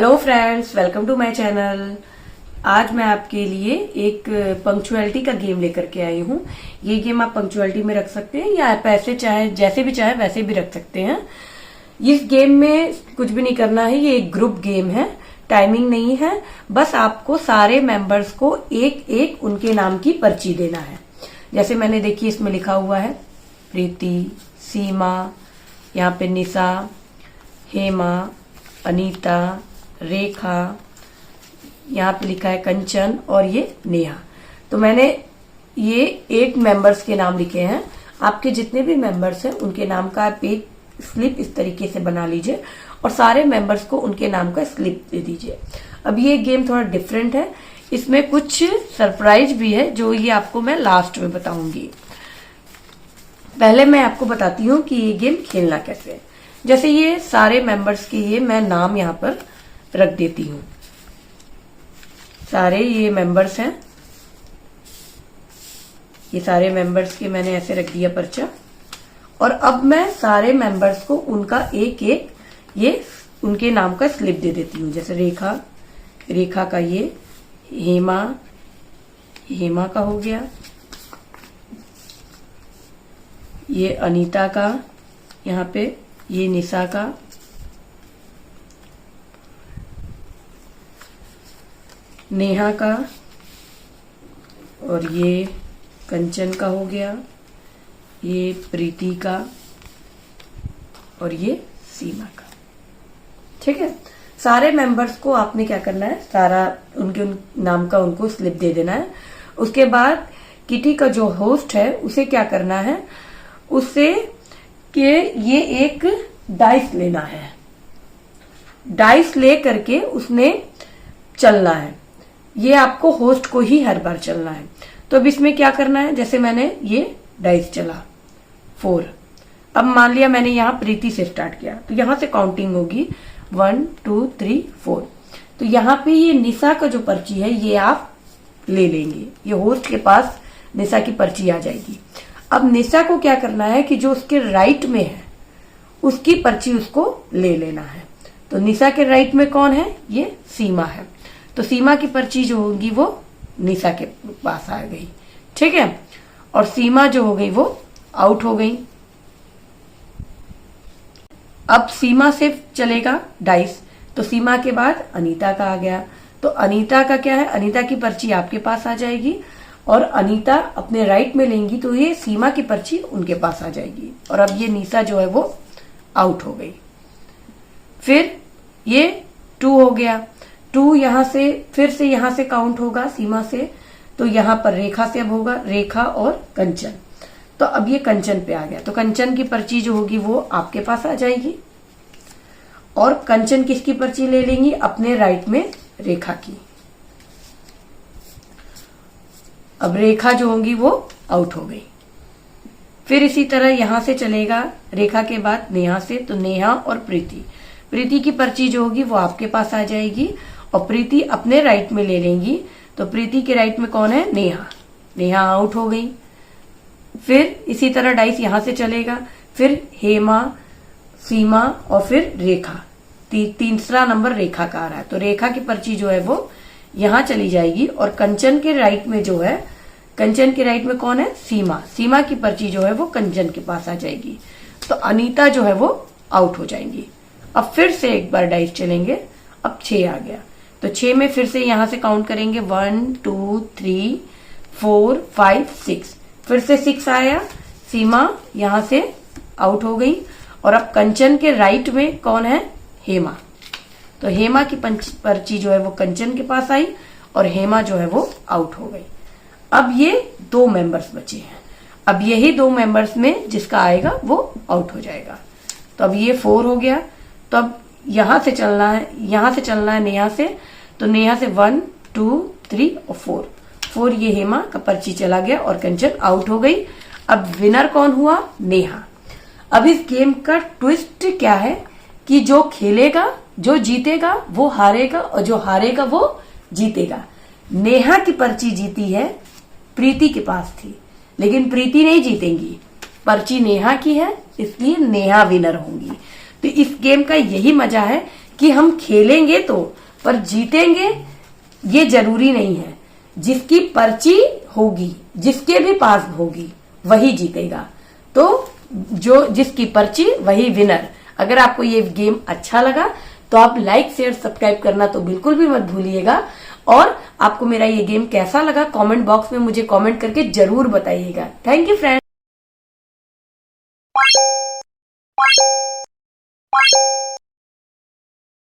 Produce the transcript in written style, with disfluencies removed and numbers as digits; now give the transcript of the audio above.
Hello friends, welcome to my channel. आज मैं आपके लिए एक पंक्चुअलिटी का गेम लेकर के आई हूँ। ये गेम आप पंक्चुअलिटी में रख सकते हैं या आप ऐसे चाहे जैसे भी चाहे वैसे भी रख सकते हैं। इस गेम में कुछ भी नहीं करना है, ये एक ग्रुप गेम है, टाइमिंग नहीं है। बस आपको सारे मेंबर्स को एक एक उनके नाम की पर्ची देना है। जैसे मैंने देखिए इसमें लिखा हुआ है प्रीति, सीमा, यहाँ पे निशा, हेमा, अनीता, रेखा, यहाँ पे लिखा है कंचन और ये नेहा। तो मैंने ये एक मेंबर्स के नाम लिखे हैं। आपके जितने भी मेंबर्स हैं उनके नाम का आप एक स्लिप इस तरीके से बना लीजिए और सारे मेंबर्स को उनके नाम का स्लिप दे दीजिए। अब ये गेम थोड़ा डिफरेंट है, इसमें कुछ सरप्राइज भी है जो ये आपको मैं लास्ट में बताऊंगी। पहले मैं आपको बताती हूँ कि ये गेम खेलना कैसे है। जैसे ये सारे मेंबर्स के ये मैं नाम यहाँ पर रख देती हूँ। सारे ये मेंबर्स हैं, ये सारे मेंबर्स के मैंने ऐसे रख दिया पर्चा। और अब मैं सारे मेंबर्स को उनका एक एक ये उनके नाम का स्लिप दे देती हूँ। जैसे रेखा, रेखा का ये, हेमा, हेमा का हो गया, ये अनीता का, यहाँ पे ये निशा का, नेहा का, और ये कंचन का हो गया, ये प्रीति का और ये सीमा का। ठीक है, सारे मेंबर्स को आपने क्या करना है, सारा उनके नाम का उनको स्लिप दे देना है। उसके बाद किटी का जो होस्ट है उसे क्या करना है, उससे कि ये एक डाइस लेना है। डाइस ले करके उसने चलना है। ये आपको होस्ट को ही हर बार चलना है। तो अब इसमें क्या करना है, जैसे मैंने ये डाइस चला 4। अब मान लिया मैंने यहाँ प्रीति से स्टार्ट किया तो यहां से काउंटिंग होगी 1 2 3 4। तो यहाँ पे ये निशा का जो पर्ची है ये आप ले लेंगे, ये होस्ट के पास निशा की पर्ची आ जाएगी। अब निशा को क्या करना है कि जो उसके राइट में है उसकी पर्ची उसको ले लेना है। तो निशा के राइट में कौन है, ये सीमा है। तो सीमा की पर्ची जो होगी वो निशा के पास आ गई। ठीक है, और सीमा जो हो गई वो आउट हो गई। अब सीमा से चलेगा डाइस, तो सीमा के बाद अनीता का आ गया। तो अनीता का क्या है, अनीता की पर्ची आपके पास आ जाएगी और अनीता अपने राइट में लेंगी तो ये सीमा की पर्ची उनके पास आ जाएगी। और अब ये निशा जो है वो आउट हो गई। फिर ये 2 हो गया। 2 यहां से फिर से यहां से काउंट होगा सीमा से, तो यहां पर रेखा से अब होगा रेखा और कंचन। तो अब ये कंचन पे आ गया, तो कंचन की पर्ची जो होगी वो आपके पास आ जाएगी। और कंचन किसकी पर्ची ले लेंगी, अपने राइट में रेखा की। अब रेखा जो होंगी वो आउट हो गई। फिर इसी तरह यहां से चलेगा रेखा के बाद नेहा से, तो नेहा और प्रीति, प्रीति की पर्ची जो होगी वो आपके पास आ जाएगी और प्रीति अपने राइट में ले लेंगी। तो प्रीति के राइट में कौन है, नेहा, नेहा आउट हो गई। फिर इसी तरह डाइस यहां से चलेगा, फिर हेमा, सीमा और फिर रेखा। तीसरा नंबर रेखा का आ रहा है, तो रेखा की पर्ची जो है वो यहां चली जाएगी। और कंचन के राइट में जो है, कंचन के राइट में कौन है, सीमा, सीमा की पर्ची जो है वो कंचन के पास आ जाएगी। तो अनीता जो है वो आउट हो जाएंगी। अब फिर से एक बार डाइस चलेंगे, अब 6 आ गया। तो 6 में फिर से यहां से काउंट करेंगे 1 2 3 4 5 6। फिर से 6 आया, सीमा यहां से आउट हो गई। और अब कंचन के राइट में कौन है, हेमा। तो हेमा की पर्ची जो है वो कंचन के पास आई और हेमा जो है वो आउट हो गई। अब ये 2 मेंबर्स बचे हैं। अब यही 2 मेंबर्स में जिसका आएगा वो आउट हो जाएगा। तो अब ये 4 हो गया। तो अब यहां से चलना है, यहां से चलना है नेहा से, तो नेहा से 1 2 3 और 4 ये हेमा का पर्ची चला गया और कंचन आउट हो गई। अब विनर कौन हुआ, नेहा। अब इस गेम का ट्विस्ट क्या है कि जो खेलेगा, जो जीतेगा वो हारेगा और जो हारेगा वो जीतेगा। नेहा की पर्ची जीती है, प्रीति के पास थी, लेकिन प्रीति नहीं जीतेंगी, पर्ची नेहा की है, इसलिए नेहा विनर होंगी। तो इस गेम का यही मजा है कि हम खेलेंगे तो, पर जीतेंगे ये जरूरी नहीं है। जिसकी पर्ची होगी, जिसके भी पास होगी, वही जीतेगा। तो जो जिसकी पर्ची वही विनर। अगर आपको ये गेम अच्छा लगा तो आप लाइक शेयर सब्सक्राइब करना तो बिल्कुल भी मत भूलिएगा। और आपको मेरा ये गेम कैसा लगा कमेंट बॉक्स में मुझे कमेंट करके जरूर बताइएगा। Thank you friends.